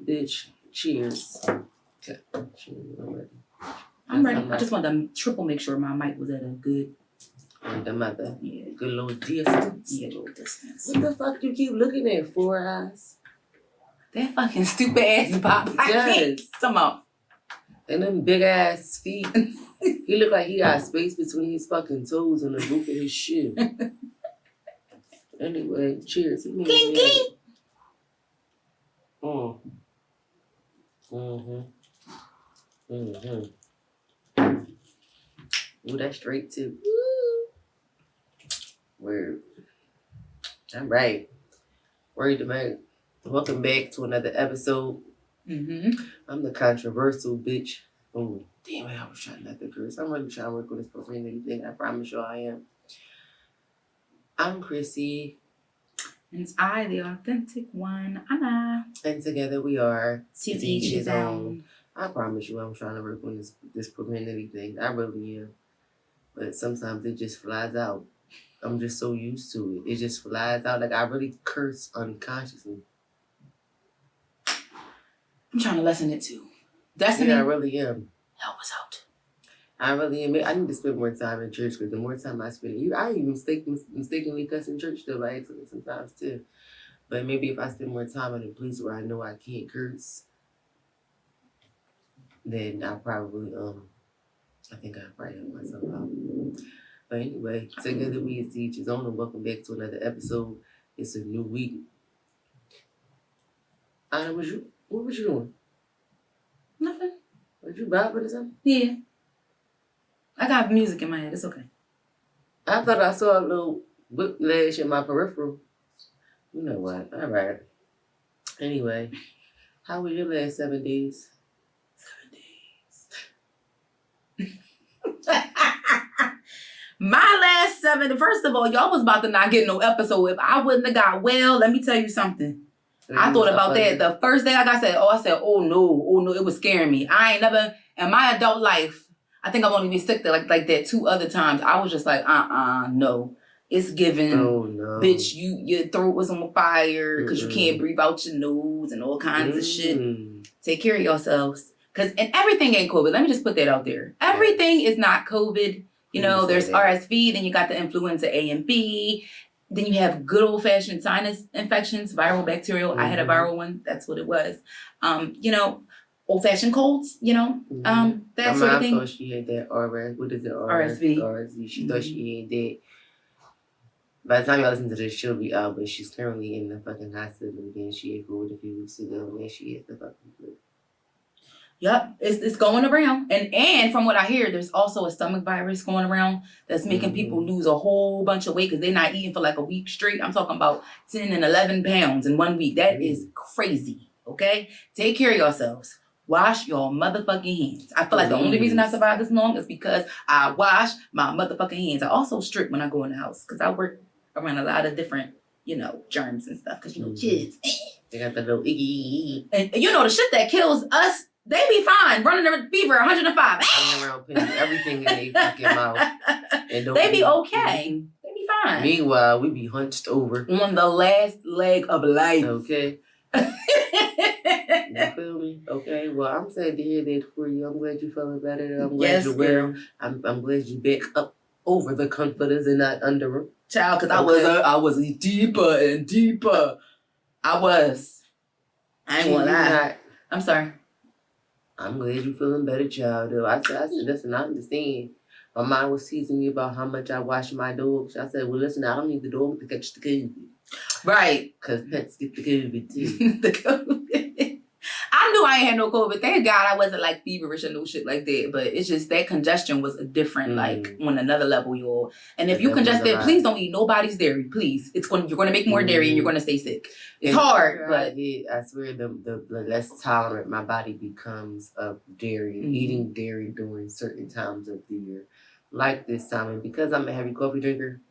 Bitch, cheers. Okay. Cheers already. I'm ready. I just wanted to triple make sure my mic was at a good... Like the mother. Yeah. Good little distance. Yeah, little distance. What the fuck you keep looking at, Four Eyes? That fucking stupid ass pop. Yes. Come on. And them big ass feet. He look like he got space between his fucking toes and the roof of his shoe. Anyway, cheers. Clink, clink. Ooh, that's straight too. Woo. Word. All right. Word to man. Welcome back to another episode. I'm the controversial bitch. Oh, damn it, I was trying not to curse. I'm really trying to work on this profanity thing. I promise you I am. I'm CHRISSIE. And it's I, the authentic one, Anna. And together we are To each his own. I promise you I'm trying to work on this profanity thing. I really am. But sometimes it just flies out. I'm just so used to it. It just flies out. Like I really curse unconsciously. I'm trying to lessen it too. Destiny. Yeah, I really am. Help us out. I really am. I need to spend more time in church because the more time I spend in I even mistakenly cuss in church still by accident sometimes too. But maybe if I spend more time in a place where I know I can't curse, then I probably I think I'll probably help myself out. But anyway, together we is to each his own, and welcome back to another episode. It's a new week. Anna, what was you doing? Nothing. Was you bobbing or something? Yeah. I got music in my head. It's okay. I thought I saw a little whiplash in my peripheral. You know what? All right. Anyway, how was your last 7 days? 7 days. My last 7, first of all, y'all was about to not get no episode. If I wouldn't have got well, let me tell you something. I thought about that. The first day I said, oh no, it was scaring me. I ain't never, in my adult life, I think I've only been sick there like that 2 other times. I was just like, no. It's given, bitch, your throat was on fire because you can't breathe out your nose and all kinds of shit. Take care of yourselves. And everything ain't COVID. Let me just put that out there. Everything is not COVID. You know, there's RSV, then you got the influenza A and B. Then you have good old-fashioned sinus infections, viral, bacterial. I had a viral one. That's what it was. You know, old-fashioned colds, you know, that sort of thing. My mom thought she had that what is it? RSV. She thought she had that. By the time y'all listen to this, she'll be out, but she's currently in the fucking hospital again. She had COVID a few weeks ago, and she had the fucking flu. Yep, it's going around. And from what I hear, there's also a stomach virus going around that's making people lose a whole bunch of weight because they're not eating for like a week straight. I'm talking about 10 and 11 pounds in 1 week. That is crazy, okay? Take care of yourselves. Wash your motherfucking hands. I feel like the only reason I survived this long is because I wash my motherfucking hands. I also strip when I go in the house because I work around a lot of different, you know, germs and stuff because, you know, kids. They got the little iggy. And you know, the shit that kills us, they be fine, running a fever, 105. Running around putting everything in their fucking mouth. And They be okay. They be fine. Meanwhile, we be hunched over. On the last leg of life. Okay. You feel me? Okay. Well, I'm sad to hear that for you. I'm glad you're feeling better. I'm glad you're well. I'm glad you back up over the comforters and not under them. Child, because I was deeper and deeper. I ain't gonna lie. I'm sorry. I'm glad you're feeling better, child. Though I said, listen, I understand. My mom was teasing me about how much I wash my dogs. I said, well, listen, I don't need the dog to catch the COVID. Right. Because pets get the COVID too. The COVID. I knew I ain't had no COVID. Thank God I wasn't like feverish or no shit like that. But it's just that congestion was a different, like on another level, y'all. And if you congested, please don't eat nobody's dairy, please. You're gonna make more dairy and you're gonna stay sick. It's hard, but I swear the less tolerant my body becomes of dairy, eating dairy during certain times of the year, like this time, and because I'm a heavy coffee drinker,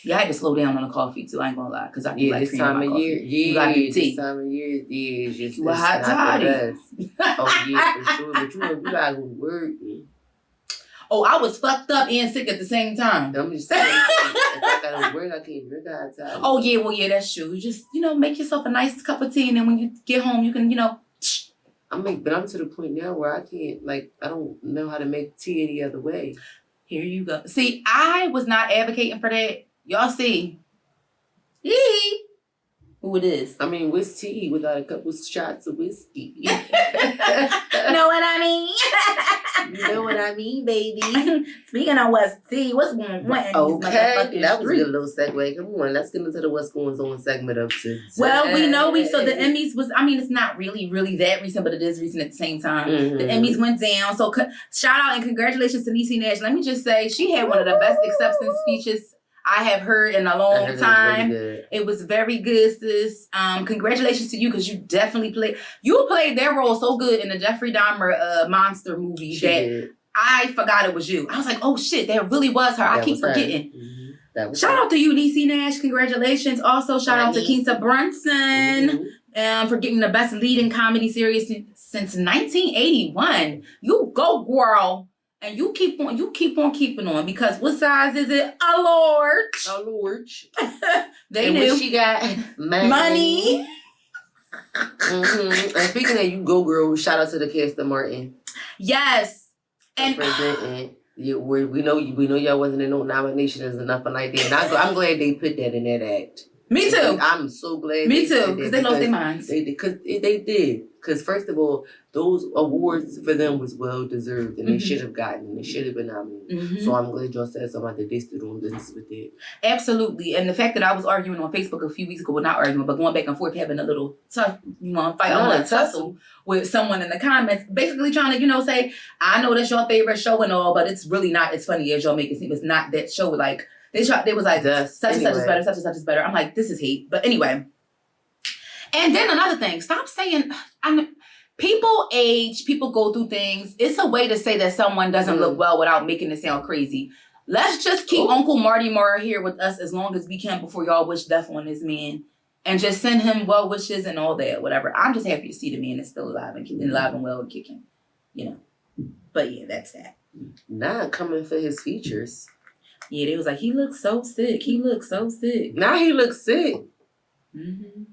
yeah, I had to slow down on the coffee too. I ain't gonna lie, because I do like cream in my coffee. You gotta do tea. This time of year, it's just you a hot toddy. Oh yeah, for sure. But you gotta go to work. Oh, I was fucked up and sick at the same time. I'm just saying, if I gotta work, I can't drink outside. Oh, yeah, well, yeah, that's true. You just, make yourself a nice cup of tea, and then when you get home, you can, But I'm to the point now where I can't, I don't know how to make tea any other way. Here you go. See, I was not advocating for that. Y'all see. Yee. Who it is. What's tea without a couple shots of whiskey? Know what I mean? You know what I mean, baby? Speaking of what's tea, what's going on? Okay, that was a good little segue. Come on, let's get into the what's going on segment of today. Well, so the Emmys was, it's not really that recent, but it is recent at the same time. Mm-hmm. The Emmys went down. So shout out and congratulations to Niecy Nash. Let me just say, she had one of the best acceptance speeches I have heard in a long time. It was very good, sis. Congratulations to you, because you definitely played their role so good in the Jeffrey Dahmer monster movie I forgot it was you. I was like, oh shit, that really was her. I keep forgetting. Mm-hmm. Shout out to you, Niecy Nash. Congratulations. Also, shout out to Keita Brunson for getting the best lead in comedy series since 1981. You go, girl. And you keep on keeping on, because what size is it? A large. A large. They and knew. When she got money. Mm-hmm. And speaking of you go, girl, shout out to the cast of Martin. Yes. And presenting. We know y'all wasn't in no nominations or nothing like that. And I'm glad they put that in that act. Me too. I'm so glad. Me too, because they lost their minds. They did. Because first of all, those awards for them was well deserved, and they should have gotten. They should have been nominated. Mm-hmm. So I'm glad y'all said something that they stood on business with it. Absolutely, and the fact that I was arguing on Facebook a few weeks ago, well, not arguing, but going back and forth, having a little fight, tussle with someone in the comments, basically trying to, say, I know that's your favorite show and all, but it's really not as funny as y'all make it seem. It's not that show. Like they was like, such and such is better, such and such is better. I'm like, this is hate. But anyway. And then another thing, stop saying, people age, people go through things. It's a way to say that someone doesn't look well without making it sound crazy. Let's just keep Uncle Marty Moore here with us as long as we can before y'all wish death on this man. And just send him well wishes and all that, whatever. I'm just happy to see the man is still alive and well and kicking, But yeah, that's that. Not coming for his features. Yeah, they was like, he looks so sick. Now he looks sick. Mm-hmm.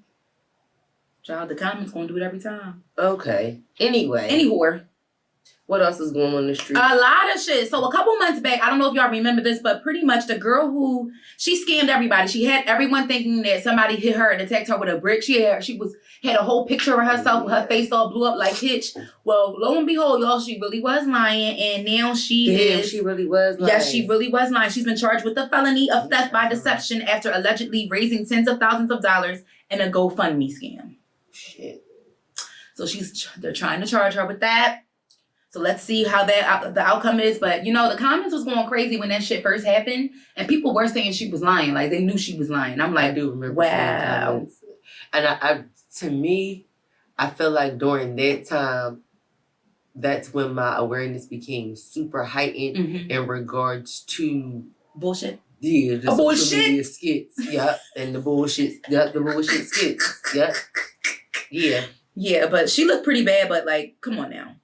Child, the comments gonna do it every time. Okay. Anyway. What else is going on in the street? A lot of shit. So a couple months back, I don't know if y'all remember this, but pretty much the girl who, she scammed everybody. She had everyone thinking that somebody hit her and attacked her with a brick. She had a whole picture of herself with her face all blew up like Hitch. Well, lo and behold, y'all, she really was lying, and now she really was lying. Yes, she really was lying. She's been charged with the felony of theft by deception after allegedly raising tens of thousands of dollars in a GoFundMe scam. Shit. So they're trying to charge her with that. So let's see how the outcome is. But, the comments was going crazy when that shit first happened. And people were saying she was lying. Like, they knew she was lying. I'm like, I do remember wow. And to me, I feel like during that time, that's when my awareness became super heightened in regards to... bullshit. Yeah, the social media skits. Yep. And the bullshit skits. Yep. Yeah. Yeah, but she looked pretty bad, but come on now.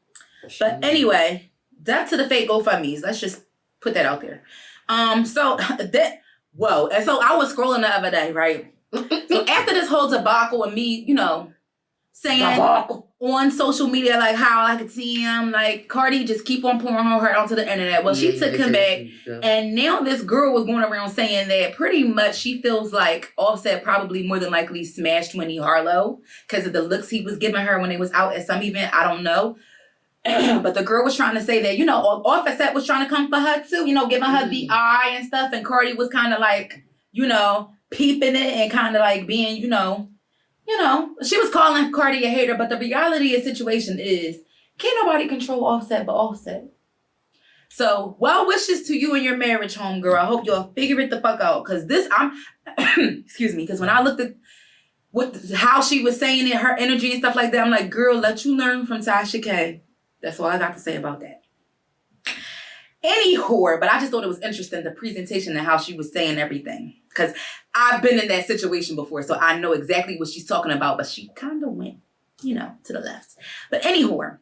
But anyway, death to the fake GoFundMes. Let's just put that out there. And so I was scrolling the other day, right? So after this whole debacle and me, saying on social media, how I could see him, Cardi just keep on pouring her heart onto the internet. Well, she took him back. And now this girl was going around saying that pretty much she feels like Offset probably more than likely smashed Winnie Harlow because of the looks he was giving her when they was out at some event. I don't know. But the girl was trying to say that, Offset was trying to come for her too, giving her the eye and stuff. And Cardi was kind of peeping it and kind of being, she was calling Cardi a hater. But the reality of the situation is, can't nobody control Offset but Offset. So, well wishes to you and your marriage, homegirl. I hope you'll figure it the fuck out. Because excuse me, because when I looked at how she was saying it, her energy and stuff like that, I'm like, girl, let you learn from Tasha K. That's all I got to say about that. Anyhow, but I just thought it was interesting, the presentation and how she was saying everything. Because I've been in that situation before, so I know exactly what she's talking about. But she kind of went, to the left. But anyhow,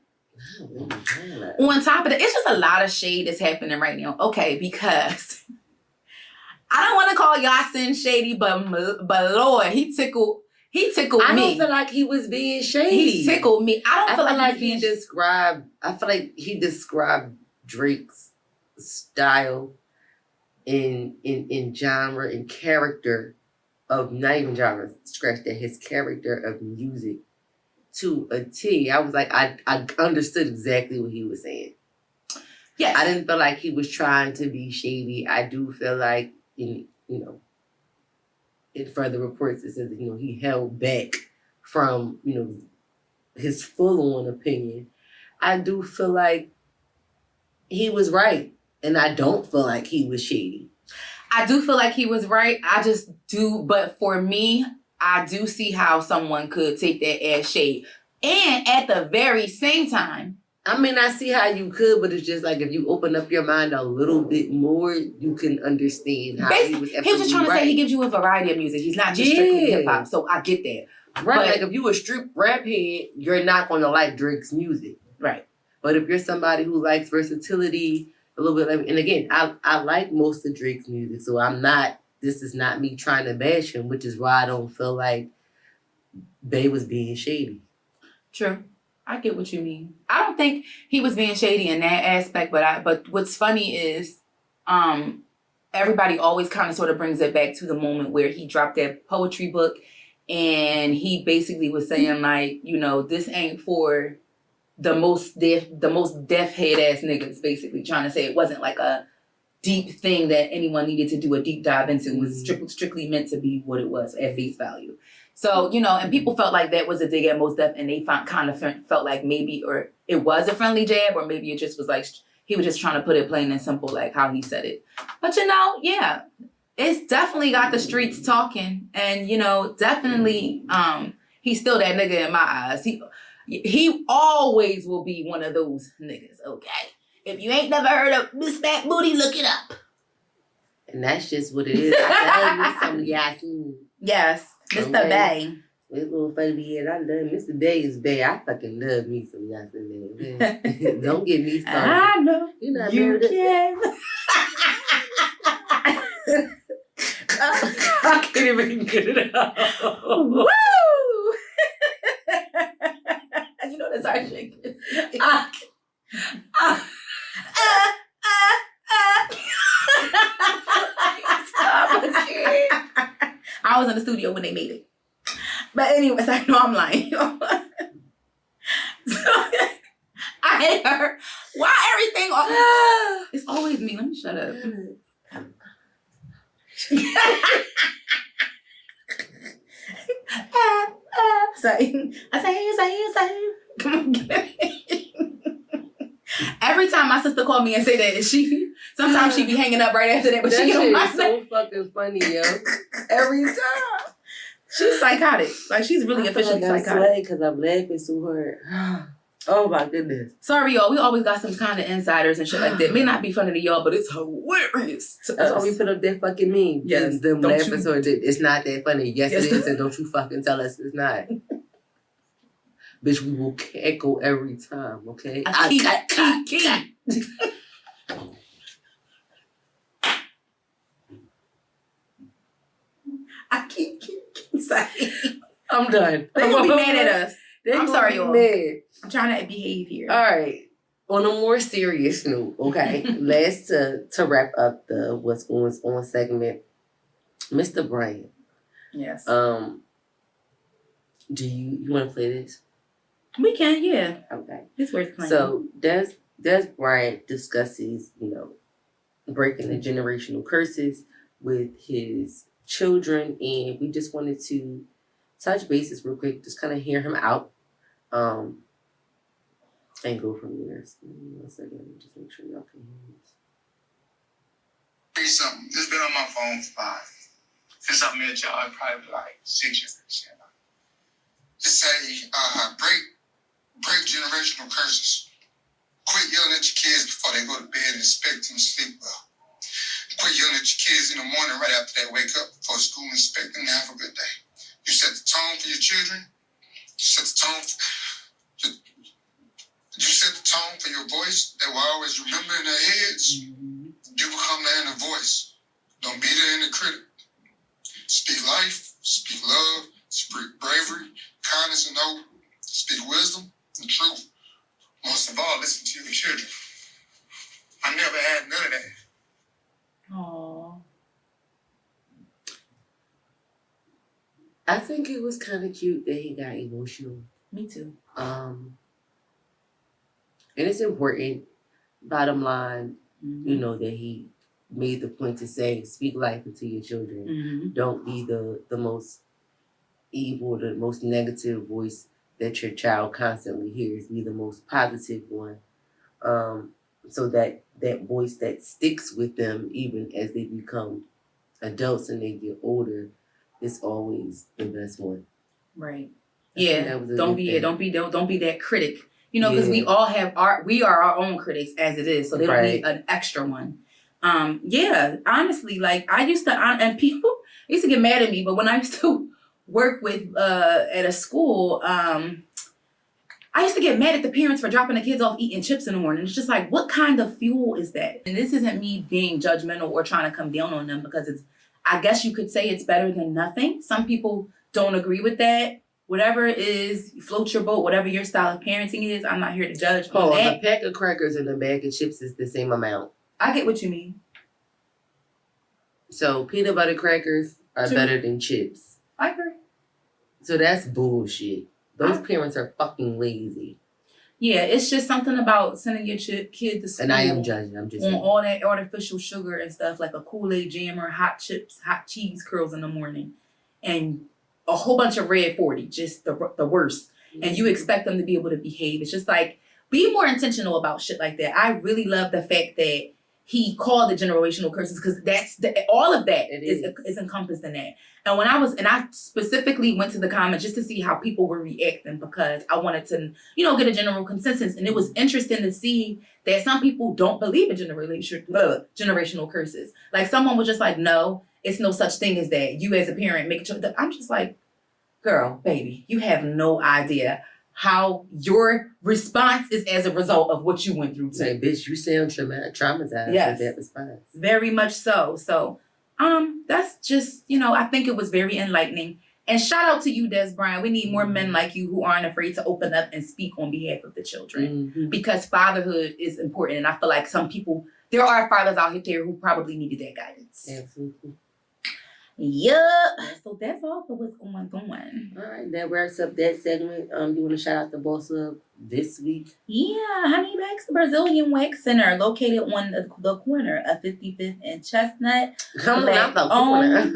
On top of that, it's just a lot of shade that's happening right now. Okay, because I don't want to call Yasin shady, but Lord, he tickled me. I don't feel like he was being shady. He tickled me. I feel like he described Drake's style in genre and character of, not even genre, scratch that, his character of music to a T. I was like, I understood exactly what he was saying. Yes. I didn't feel like he was trying to be shady. I do feel like, in further reports, it says that, he held back from, his full-on opinion. I do feel like he was right. And I don't feel like he was shady. I do feel like he was right. I just do. But for me, I do see how someone could take that as shade. And at the very same time, I mean, I see how you could, but it's just like if you open up your mind a little bit more, you can understand how he was just trying to say he gives you a variety of music. He's not just strictly hip-hop. So I get that. Right. But, like if you a strip rap head, you're not going to like Drake's music. Right. But if you're somebody who likes versatility, a little bit, and again, I like most of Drake's music, so this is not me trying to bash him, which is why I don't feel like Bey was being shady. True. I get what you mean. I don't think he was being shady in that aspect, but what's funny is everybody always kind of sort of brings it back to the moment where he dropped that poetry book and he basically was saying like, this ain't for the most deaf head ass niggas, basically trying to say it wasn't like a deep thing that anyone needed to do a deep dive into. It was strictly meant to be what it was at face value. So, and people felt like that was a dig at Mos Def, and they felt like maybe, or it was a friendly jab, or maybe it just was like, he was just trying to put it plain and simple, like how he said it. But, yeah, it's definitely got the streets talking, and, definitely, he's still that nigga in my eyes. He always will be one of those niggas, okay? If you ain't never heard of Miss Fat Booty, look it up. And that's just what it is. I love me some Yasin. Yes. Mr. Bey. It's a little funny, and I love Mr. Bey is Bey. I fucking love me some Yasin. Don't get me started. I know. You can. I can't even get it out. Woo! You know that's our shit. I was in the studio when they made it. But anyways, I know I'm lying. So, I heard why everything. It's always me. Let me shut up. Say. Come on, get it. Every time my sister called me and say that, sometimes she be hanging up right after that, but she get on my so fucking funny, yo. Every time. She's psychotic. Like, she's really officially psychotic. Because I'm laughing so hard. Oh, my goodness. Sorry, y'all. We always got some kind of insiders and shit like that. It may not be funny to y'all, but it's hilarious to That's us. why we put up that fucking meme. Yes. Them laughing so it's not that funny. Yes, it is, and don't you fucking tell us it's not. Bitch, we will echo every time, okay? I keep. I'm done. They're going to be mad at us. I'm sorry, y'all. Mad. I'm trying to behave here. All right. On a more serious note, okay? Last to wrap up the what's going on segment, Mr. Bryant. Yes. Do you want to play this? We can, yeah. Okay. It's worth playing. So Dez Bryant discusses, breaking the generational curses with his children, and we just wanted to touch bases real quick, just kind of hear him out, and go from there. So, 1 second, let me just make sure y'all can hear this. Something. This has been on my phone for 5. Since I met y'all, probably like 6 years. Just say, break generational curses. Quit yelling at your kids before they go to bed and expect them to sleep well. Quit yelling at your kids in the morning right after they wake up before school and expect them to have a good day. You set the tone for your children. You set the for your voice, they will always remember in their heads, you become their inner voice. Don't be their inner critic. Speak life, speak love, speak bravery, kindness and hope, speak wisdom and truth. Most of all, listen to your children. I never had none of that. Aww. I think it was kind of cute that he got emotional. Me too. And it's important, bottom line, you know, that he made the point to say, speak life into your children. Don't be the most evil, the most negative voice that your child constantly hears. Be the most positive one. So that voice that sticks with them even as they become adults and they get older is always the best one. Right. Yeah. Don't be that critic. You know, because we all have we are our own critics as it is, so they don't need an extra one. Yeah, honestly, like I used to, and people used to get mad at me, but when I used to work with at a school, I used to get mad at the parents for dropping the kids off eating chips in the morning. It's just like, what kind of fuel is that? And this isn't me being judgmental or trying to come down on them, because it's, I guess you could say it's better than nothing. Some people don't agree with that. Whatever it is, float your boat, whatever your style of parenting is, I'm not here to judge. A pack of crackers and a bag of chips is the same amount. I get what you mean. So peanut butter crackers are better than chips. I agree. So that's bullshit. Those parents are fucking lazy. Yeah, it's just something about sending your kid to school. And I am judging. I'm just on all that artificial sugar and stuff, like a Kool-Aid jammer, hot chips, hot cheese curls in the morning, and a whole bunch of red 40, just the worst. And you expect them to be able to behave. It's just like, be more intentional about shit like that. I really love the fact that he called the generational curses, because that's all of that is encompassed in that. And when I specifically went to the comments just to see how people were reacting, because I wanted to, you know, get a general consensus. And it was interesting to see that some people don't believe in generational curses. Like someone was just like, no, it's no such thing as that. You as a parent make a choice. I'm just like, girl, baby, you have no idea how your response is as a result of what you went through too. Like, bitch, you sound traumatized with that response. Very much so. So, that's just, you know, I think it was very enlightening. And shout out to you, Dez Bryant. We need more men like you who aren't afraid to open up and speak on behalf of the children, because fatherhood is important. And I feel like there are fathers out there who probably needed that guidance. Absolutely. Yup. So that's all for what's going on. All right, that wraps up that segment. You want to shout out the boss of this week? Yeah, Honey Wax Brazilian Wax Center, located on the corner of 55th and Chestnut. Come out the corner.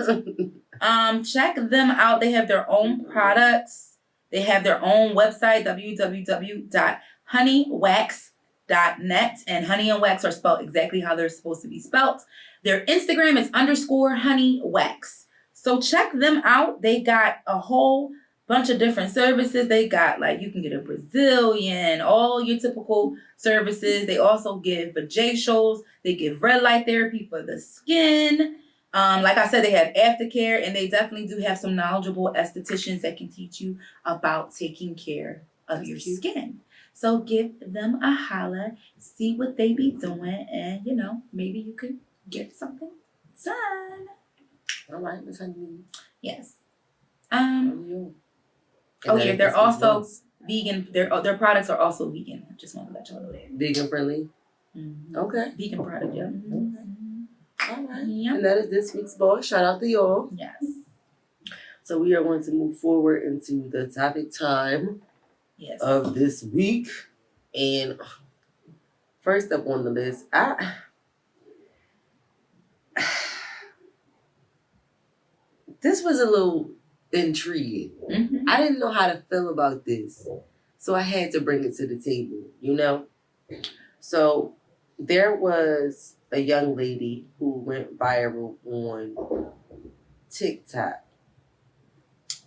Check them out. They have their own products. They have their own website, www.honeywax.net, and honey and wax are spelled exactly how they're supposed to be spelled. Their Instagram is _honeywax. So check them out. They got a whole bunch of different services. They got, like, you can get a Brazilian, all your typical services. They also give vajacials. They give red light therapy for the skin. Like I said, they have aftercare, and they definitely do have some knowledgeable estheticians that can teach you about taking care of your skin. So give them a holler, see what they be doing, and, you know, maybe you could get something done. All right, Miss Honey. Yes. They're also vegan. Their products are also vegan. I just want to let y'all know that. Vegan friendly. Okay. Vegan product, yeah. All right. Yep. And that is this week's boss. Shout out to y'all. Yes. So we are going to move forward into the topic time of this week. And first up on the list, this was a little intriguing. I didn't know how to feel about this, so I had to bring it to the table, you know? So there was a young lady who went viral on TikTok,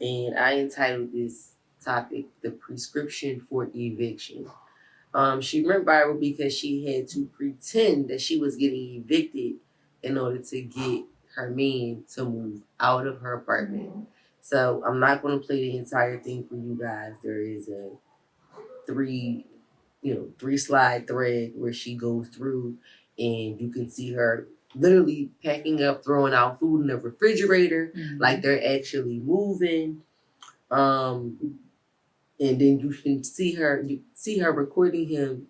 and I entitled this topic, "The Prescription for Eviction." She went viral because she had to pretend that she was getting evicted in order to get her man to move out of her apartment. So I'm not going to play the entire thing for you guys. There is a 3 3-slide thread where she goes through and you can see her literally packing up, throwing out food in the refrigerator, like they're actually moving. And then you can see her recording him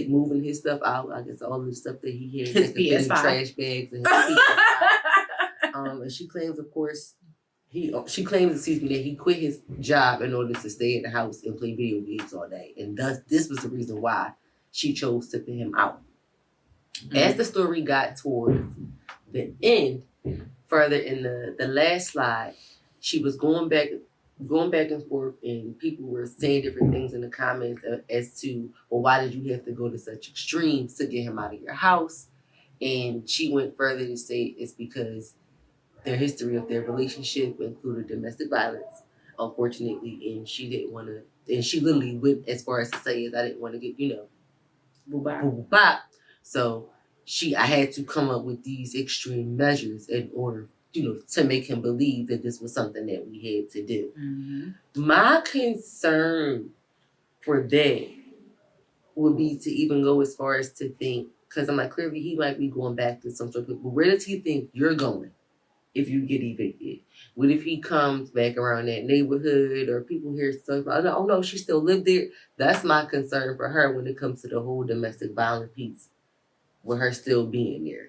moving his stuff out. I guess all of the stuff that he had, his PS5 trash bags and his PS5. And she claims, of course, that he quit his job in order to stay at the house and play video games all day. And thus, this was the reason why she chose to put him out. As the story got towards the end, further in the last slide, she was going back and forth, and people were saying different things in the comments as to, well, why did you have to go to such extremes to get him out of your house? And she went further to say it's because their history of their relationship included domestic violence, unfortunately, and she didn't want to, and she literally went as far as to say is I didn't want to get, boo-bop. So I had to come up with these extreme measures in order, to make him believe that this was something that we had to do. My concern for that would be to even go as far as to think, because I'm like, clearly he might be going back to some sort of, but where does he think you're going if you get evicted? What if he comes back around that neighborhood or people hear stuff about, oh no, she still lived there? That's my concern for her when it comes to the whole domestic violence piece, with her still being there.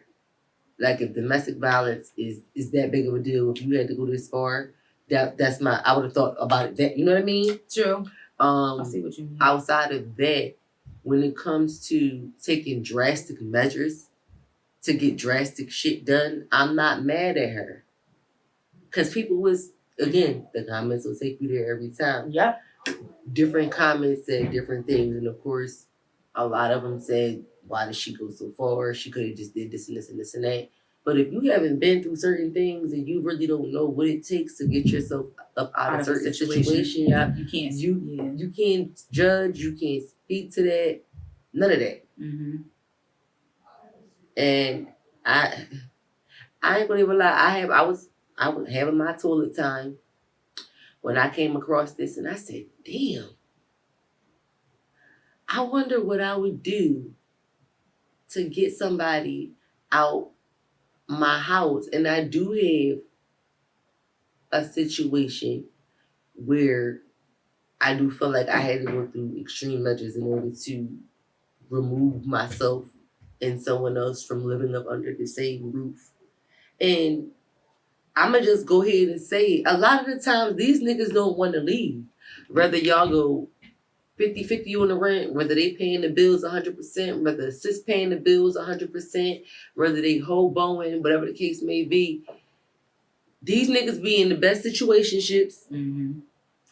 Like, if domestic violence is that big of a deal, if you had to go this far, that's I would have thought about it. That, you know what I mean? True. I see what you mean. Outside of that, when it comes to taking drastic measures to get drastic shit done, I'm not mad at her. Because people was, again, the comments will take you there every time. Yep. Different comments said different things. And of course, a lot of them said, why did she go so far? She could have just did this and this and this and that. But if you haven't been through certain things and you really don't know what it takes to get yourself up out of certain situations, yeah, you can't. You can't judge. You can't speak to that. None of that. And I ain't gonna even lie. I was having my toilet time when I came across this, and I said, "Damn, I wonder what I would do to get somebody out my house." And I do have a situation where I do feel like I had to go through extreme measures in order to remove myself and someone else from living up under the same roof. And I'm going to just go ahead and say, a lot of the times these niggas don't want to leave. Whether y'all go 50-50 on the rent, whether they paying the bills 100%, whether sis paying the bills 100%, whether they hoboing, whatever the case may be, these niggas be in the best situationships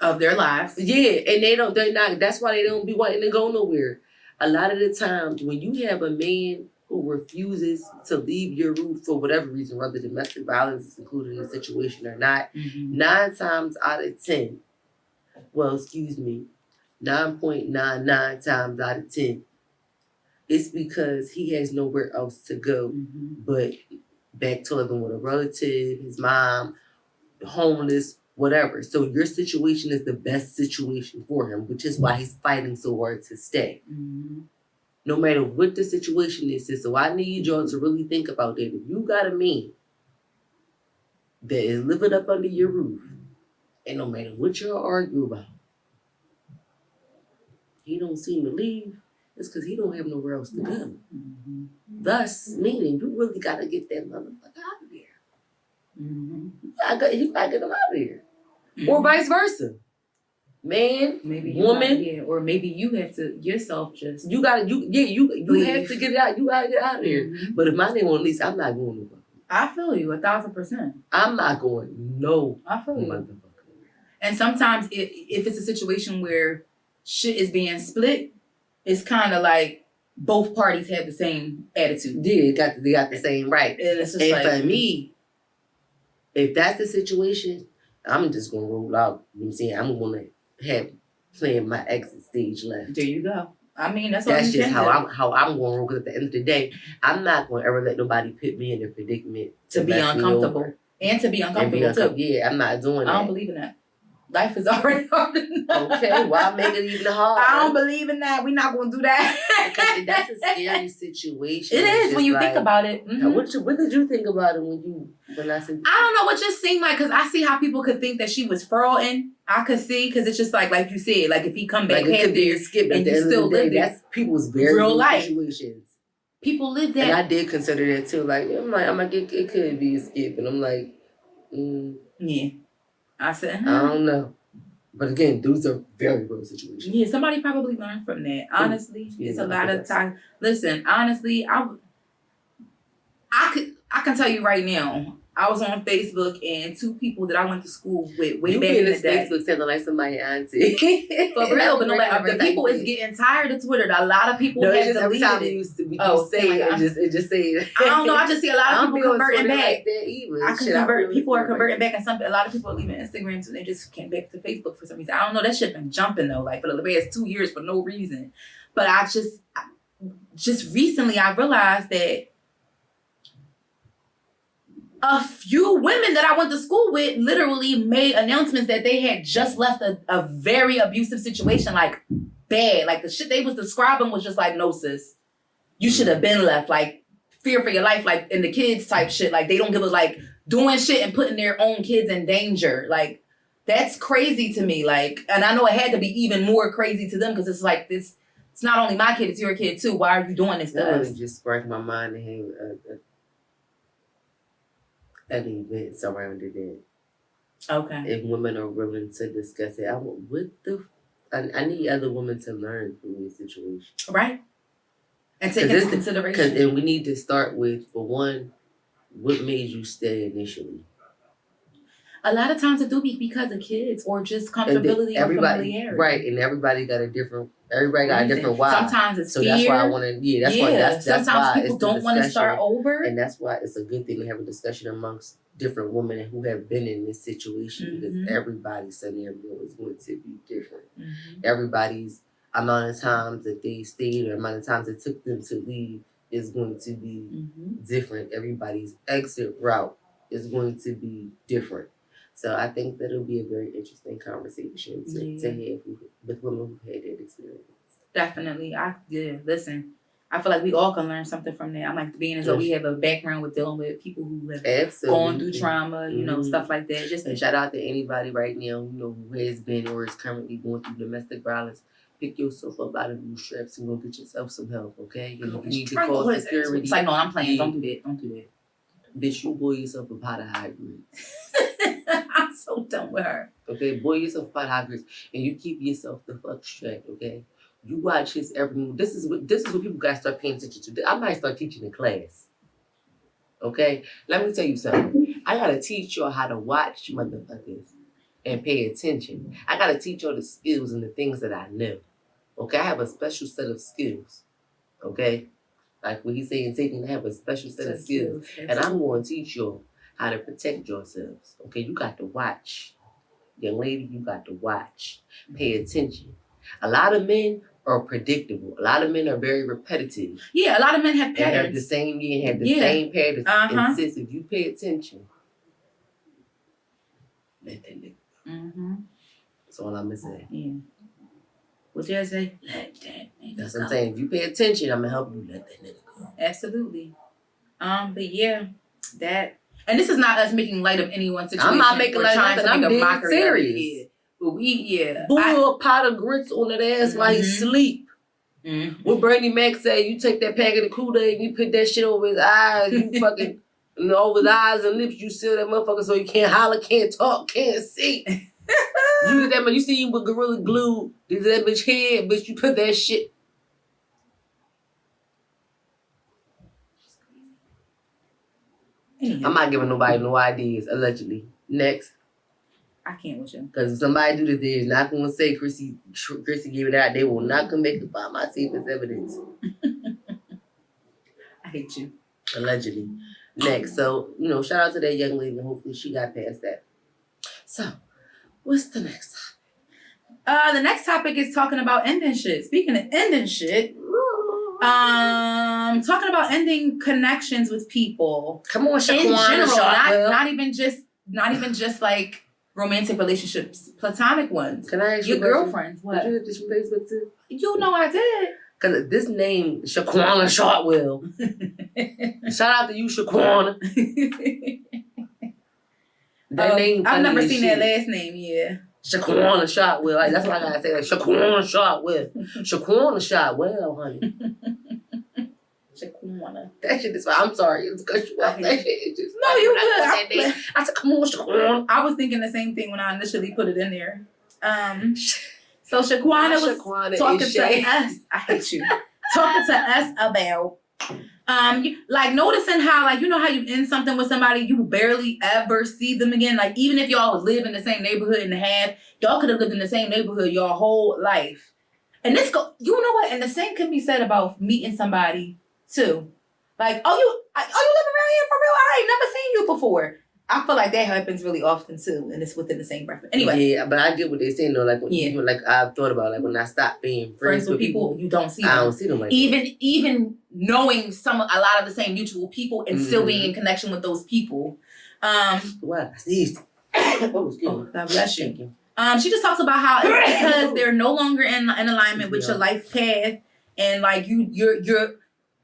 of their lives. Yeah, and they're not, that's why they don't be wanting to go nowhere. A lot of the times when you have a man who refuses to leave your roof for whatever reason, whether domestic violence is included in the situation or not, 9 times out of 10, 9.99 times out of 10, it's because he has nowhere else to go but back to living with a relative, his mom, homeless, whatever. So your situation is the best situation for him, which is why he's fighting so hard to stay. No matter what the situation is. So I need y'all to really think about that. If you got a man that is living up under your roof, and no matter what y'all argue about, he don't seem to leave, it's because he don't have nowhere else to go. Thus, meaning you really got to get that motherfucker out of there. You gotta get him out of there. Or vice versa. Man, maybe woman, or maybe you have to yourself just you have to get it out. You gotta get out of here. But if my name on lease, I'm not going nowhere. I feel you 1,000%. I'm not going no. I feel you. And sometimes if it's a situation where shit is being split, it's kind of like both parties have the same attitude. Yeah, they got the same right. And it's just for me, if that's the situation, I'm just gonna roll out. You know what I'm saying? I'm gonna have playing my exit stage left. There you go. I mean, that's just how I'm going to roll. Because at the end of the day, I'm not going to ever let nobody put me in a predicament to be uncomfortable and to be uncomfortable too. Yeah, I'm not doing that. I don't believe in that. Life is already hard enough. Okay, why make it even harder? I don't believe in that. We're not going to do that. Because that's a scary situation. It is when you think about it. Mm-hmm. What did you think about it when I said? I don't know what just seemed like, because I see how people could think that she was frauding. I could see, because it's just like you said, like if he come back it could be a skip and you still live there. That's people's very real life situations. People live that. And I did consider that too. Like I'm like it could be a skip, and I'm like, yeah. I said, I don't know. But again, those are very real situations. Yeah, somebody probably learned from that. Honestly, it's a lot of time. Listen, honestly, I can tell you right now, I was on Facebook and two people that I went to school with way back in the day. Facebook sounding like somebody auntie. For real, but no, like the people is getting tired of Twitter. A lot of people have deleted every time it. you say it just say it. I don't know. I just see a lot of people converting back. Like that either. I can convert. People are converting back, and a lot of people are leaving Instagram too. They just came back to Facebook for some reason. I don't know. That shit been jumping though, like for the past 2 years for no reason. But I just recently I realized that a few women that I went to school with literally made announcements that they had just left a very abusive situation, like bad. Like the shit they was describing was just like, no sis, you should have been left. Like fear for your life, like in the kids type shit. Like they don't give a like doing shit and putting their own kids in danger. Like that's crazy to me. Like, and I know it had to be even more crazy to them because it's like this. It's not only my kid, it's your kid too. Why are you doing this to us? It just sparked my mind to have an event surrounding it. Okay. If women are willing to discuss it, I need other women to learn from this situation. Right. And take into consideration. And we need to start with, for one, what made you stay initially? A lot of times it do be because of kids or just comfortability or familiarity. Right, and everybody got a different why. Sometimes it's so fear. That's why I want to, that's sometimes why people don't want to start over. And that's why it's a good thing to have a discussion amongst different women who have been in this situation because everybody's scenario is going to be different. Everybody's amount of times that they stayed or amount of times it took them to leave is going to be different. Everybody's exit route is going to be different. So I think that it'll be a very interesting conversation to have with women who've had that experience. Definitely. Listen, I feel like we all can learn something from that. I'm like being as though we have a background with dealing with people who have gone through trauma, you know, stuff like that. Just and shout out to anybody right now, who has been or is currently going through domestic violence. Pick yourself up out of those straps and go get yourself some help, okay? And if you need to call security. It's like, no, I'm playing. Don't do that. Bitch, you boil yourself a pot of high grades. I'm so done with her. Okay, boil yourself a pot of high grades and you keep yourself the fuck straight, okay? You watch his every move. This is what people gotta start paying attention to. I might start teaching in class. Okay? Let me tell you something. I gotta teach y'all how to watch motherfuckers and pay attention. I gotta teach y'all the skills and the things that I know. Okay? I have a special set of skills. Okay? Like what he's saying, taking to have a special set of skills. And I'm going to teach you how to protect yourselves. Okay, you got to watch. Young lady, you got to watch. Pay attention. A lot of men are predictable. A lot of men are very repetitive. Yeah, a lot of men have patterns. They have the same same patterns. And sis, if you pay attention, let that nigga go. That's all I'm going to say. Yeah. What did I say? Let that nigga That's what I'm saying. If you pay attention, I'm gonna help you let that nigga go. Absolutely. But yeah, that, and this is not us making light of anyone's situation. I'm not making light of nothing. I'm being serious. But boil a pot of grits on that ass while he sleep. What Bernie Mac say, you take that packet of Kool-Aid and you put that shit over his eyes, you fucking over his eyes and lips, you seal that motherfucker so he can't holler, can't talk, can't see. You get that man, you see him with Gorilla Glue, this that bitch head, bitch, you put that shit. I'm not giving nobody no ideas, allegedly. Next. I can't with you. Because if somebody do this, they're not going to say CHRISSIE gave it out. They will not come back to find my tape as evidence. I hate you. Allegedly. Next. So, shout out to that young lady. Hopefully she got past that. So, what's the next topic? The next topic is talking about ending shit. Speaking of ending shit, talking about ending connections with people. Come on, Shaquan. In general, not even just like romantic relationships, platonic ones. Can I ask your you a question? girlfriends? What? Did you get this from Facebook too? You know I did. Because this name, Shaquana Shotwell. Shout out to you, Shaquana. That name I've never funny as seen shit. that last name, yeah. Shaquana Shotwell. Like, that's what I gotta say. Like, Shaquana Shotwell. Shaquana Shotwell, honey. Shaquana. That shit is fine. I'm sorry. It's because you love that shit. It's just, No, you good. I said, come on, Shaquana. I was thinking the same thing when I initially put it in there. So Shaquana was talking to us. I hate you. Talking to us about like noticing how, like, you know how you end something with somebody, you barely ever see them again. Like, even if y'all live in the same neighborhood and a half, y'all could have lived in the same neighborhood your whole life. And you know what? And the same can be said about meeting somebody too. Like, you live around here for real? I ain't never seen you before. I feel like that happens really often too, and it's within the same breath. Anyway. Yeah, but I get what they're saying though. Like, even, like I've thought about, like when I stopped being friends with people, you don't see them. I don't see them like even knowing a lot of the same mutual people and still being in connection with those people. What? Sneezed. God bless you. She just talks about how it's because they're no longer in alignment with your life path, and like you're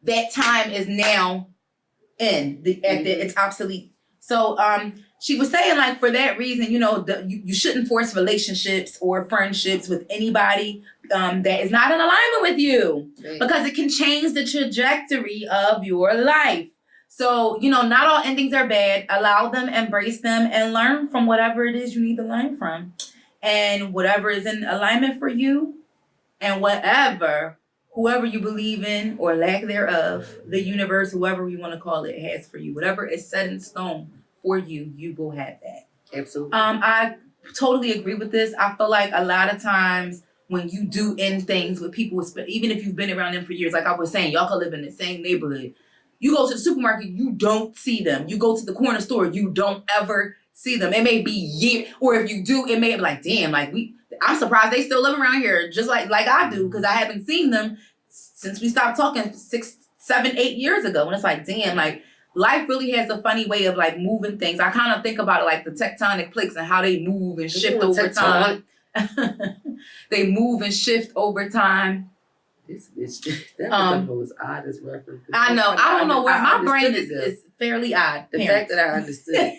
that time is now it's obsolete. So she was saying, like, for that reason, you know, you shouldn't force relationships or friendships with anybody that is not in alignment with you, because it can change the trajectory of your life. So, you know, not all endings are bad. Allow them, embrace them, and learn from whatever it is you need to learn from. And whatever is in alignment for you, and whoever you believe in or lack thereof, the universe, whoever you want to call it, has for you. Whatever is set in stone for you, you will have that. Absolutely. I totally agree with this. I feel like a lot of times when you do end things with people, even if you've been around them for years, like I was saying, y'all could live in the same neighborhood. You go to the supermarket, you don't see them. You go to the corner store, you don't ever see them. It may be years, or if you do, it may be like, damn, like I'm surprised they still live around here, just like I do, because I haven't seen them since we stopped talking 6, 7, 8 years ago. And it's like, damn, like life really has a funny way of like moving things. I kind of think about it like the tectonic plates and how they move and shift over time. They move and shift over time. This bitch, that was odd as reference. I know. I don't know where my brain is fairly odd. The fact that I understood.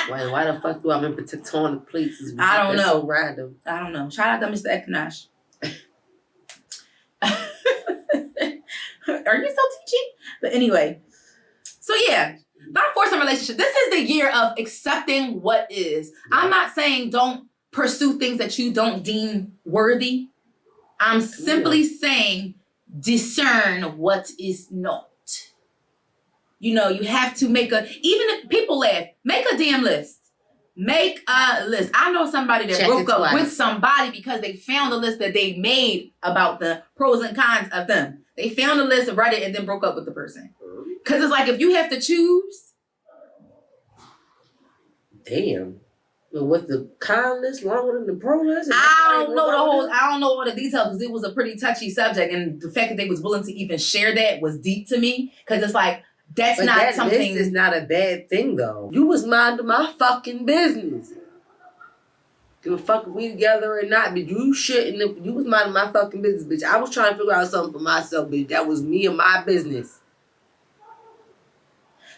Why the fuck do I remember tectonic plates? I don't know. So random. I don't know. Shout out to Mr. Ekanash. Are you still teaching? But anyway. So yeah, not forcing a relationship. This is the year of accepting what is. Yeah. I'm not saying don't pursue things that you don't deem worthy. I'm simply saying discern what is not. You know, you have to even if people laugh, make a damn list. Make a list. I know somebody that broke up with somebody because they found a list that they made about the pros and cons of them. They found a list, read it, and then broke up with the person. Because it's like, if you have to choose. Damn. Well, was the con list longer than the pro list? I don't know all the details, because it was a pretty touchy subject. And the fact that they was willing to even share that was deep to me. Because it's like, that's not something. This is not a bad thing, though. You was minding my fucking business. Give a fuck if we together or not, but you shouldn't have. You was minding my fucking business, bitch. I was trying to figure out something for myself, bitch. That was me and my business.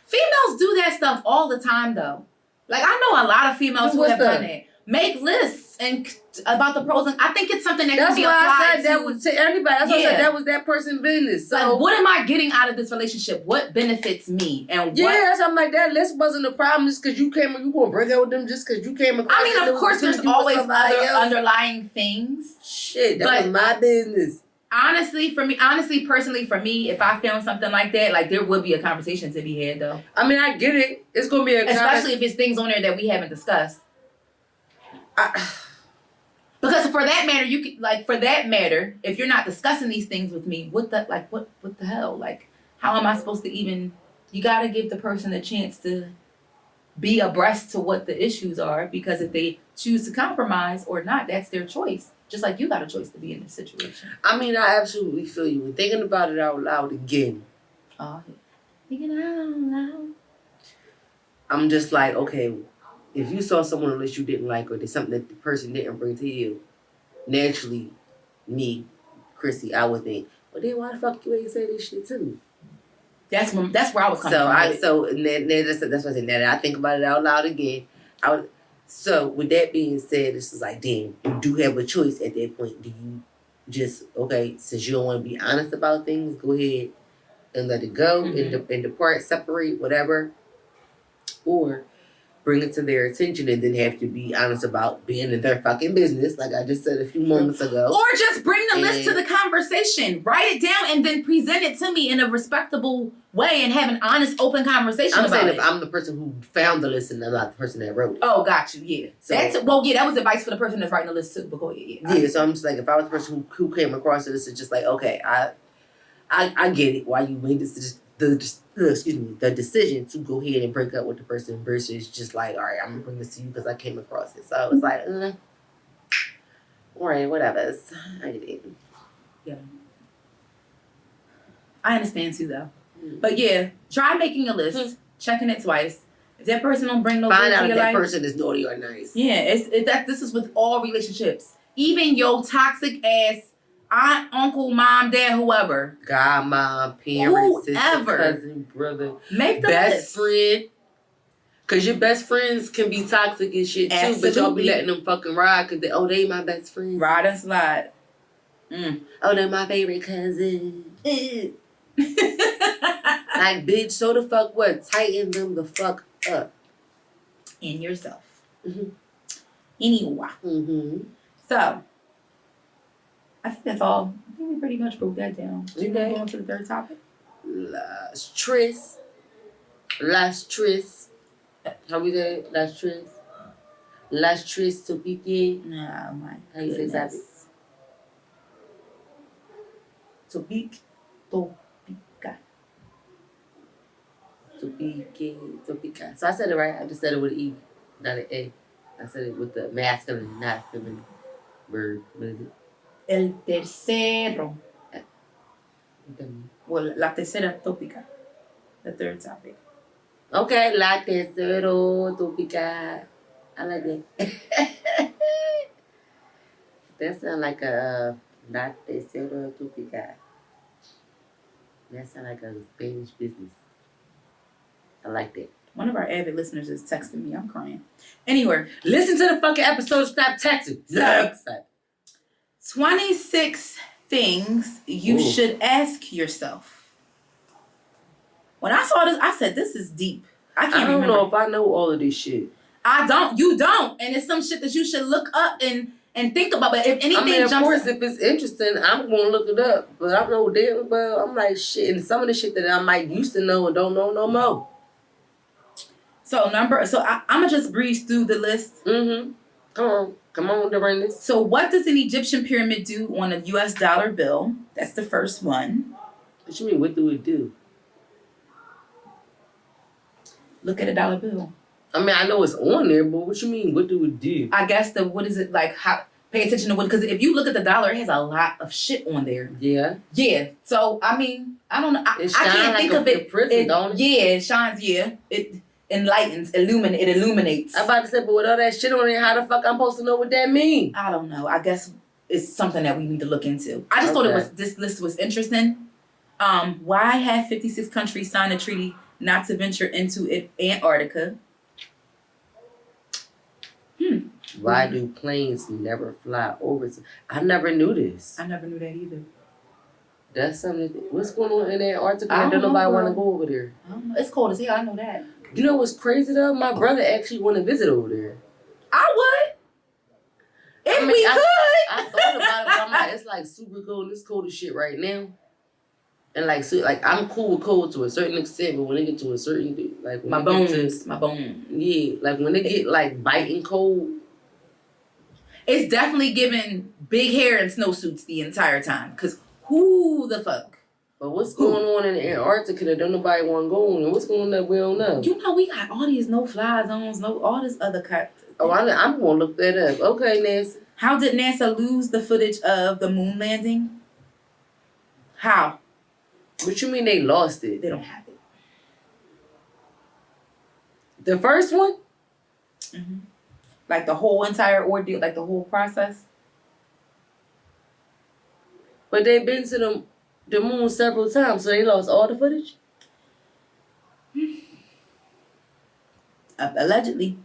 Females do that stuff all the time, though. Like, I know a lot of females who have done it. Make lists and about the pros and I think it's something that can be applied to. That's why I said that was to everybody. That's why I said that was that person's business. So like, what am I getting out of this relationship? What benefits me? And something like that. List wasn't a problem just because you came. You gonna break up with them just because you came across. I mean, of course, there's always other underlying things. Shit, that was my business. Honestly, personally, for me, if I found something like that, like there would be a conversation to be had, though. I mean, I get it. It's gonna be especially if it's things on there that we haven't discussed. Because for that matter, if you're not discussing these things with me, what the hell? Like, how am I supposed to even? You gotta give the person a chance to be abreast to what the issues are, because if they choose to compromise or not, that's their choice. Just like you got a choice to be in this situation. I mean, I absolutely feel you. And thinking about it out loud again. Oh, thinking out loud. I'm just like, okay, if you saw someone on the list you didn't like or there's something that the person didn't bring to you, naturally, me, Chrissy, I would think, well, then why the fuck you ain't say this shit to me? That's where I was coming from. That's what I said. Now that I think about it out loud again, so with that being said, this is like, damn, you do have a choice at that point. Do you just, okay, since you don't want to be honest about things, go ahead and let it go and depart, separate, whatever, or bring it to their attention and then have to be honest about being in their fucking business, like I just said a few moments ago. Or just bring the list to the conversation. Write it down and then present it to me in a respectable way and have an honest, open conversation about it. I'm saying if I'm the person who found the list and I'm not the person that wrote it. Oh, got you, yeah. So, that was advice for the person that's writing the list too, but go ahead, yeah. So I'm just like, if I was the person who came across this, it's just like, okay, I get it, why you made the decision to go ahead and break up with the person versus just like, all right, I'm gonna bring this to you because I came across it. So I was like, all right, whatever. I get it. Yeah. I understand too, though. But yeah, try making a list, checking it twice. If that person don't bring no good to your life, find out if that person is naughty or nice. Yeah, this is with all relationships. Even your toxic ass aunt, uncle, mom, dad, whoever. Godmom, parents, sister, cousin, brother. Make the best list. friend. Because your best friends can be toxic and shit too. Absolutely. But y'all be letting them fucking ride because they my best friend. Ride and slide. Oh, they're my favorite cousin. Like, bitch, so the fuck what? Tighten them the fuck up. And yourself. Anyway. So, I think that's all. I think we pretty much broke that down. Okay. Go on to the third topic. Last tris. How we say last tris? Last tris to pique. No, my How you say that? To pique. To pique. So I said it right. I just said it with an E, not an A. I said it with the masculine, not feminine word. What is it? El tercero. Well, la tercera tópica. The third topic. Okay, la tercero tópica. I like that. That sounds like a la tercera tópica. That sounds like a Spanish business. I like that. One of our avid listeners is texting me. I'm crying. Anyway, listen to the fucking episode. Stop texting. So, 26 things you should ask yourself. When I saw this, I said, this is deep. I don't know if I know all of this shit. I don't. You don't. And it's some shit that you should look up and think about. But if anything of course, if it's interesting, I'm going to look it up. But I know damn well, I'm like, shit. And some of the shit that I might used to know and don't know no more. So I'm going to just breeze through the list. Come on, Dorinda. So what does an Egyptian pyramid do on a US dollar bill? That's the first one. What you mean, what do it do? Look at a dollar bill. I mean, I know it's on there, but what you mean, what do it do? I guess what is it like? Pay attention to what, because if you look at the dollar, it has a lot of shit on there. Yeah. Yeah. So, I mean, I don't know. I can't think of it. Prison, don't it? Yeah, it shines, yeah. It enlightens, it illuminates. I'm about to say, but with all that shit on there, how the fuck I'm supposed to know what that means? I don't know. I guess it's something that we need to look into. I just thought this list was interesting. Why have 56 countries signed a treaty not to venture into Antarctica? Why do planes never fly over? I never knew this. I never knew that either. That's something. What's going on in Antarctica? I don't nobody want to go over there. I don't know. It's cold as hell. I know that. You know what's crazy though? My brother actually want to visit over there. I would. If we could. I thought about it, but I'm like, it's like super cold. It's cold as shit right now. And like I'm cool with cold to a certain extent, but when they get to a certain my bones. Yeah, like when they get like biting cold. It's definitely giving big hair and snowsuits the entire time. Cause who the fuck? But what's going on in Antarctica that don't nobody want to go on? And what's going on that we don't know? You know, we got all these no-fly zones, all this other crap. Oh, I'm going to look that up. Okay, Nancy. How did NASA lose the footage of the moon landing? How? What you mean they lost it? They don't have it. The first one? Mm-hmm. Like the whole entire ordeal, like the whole process. But they've been to the moon several times, so they lost all the footage? Allegedly.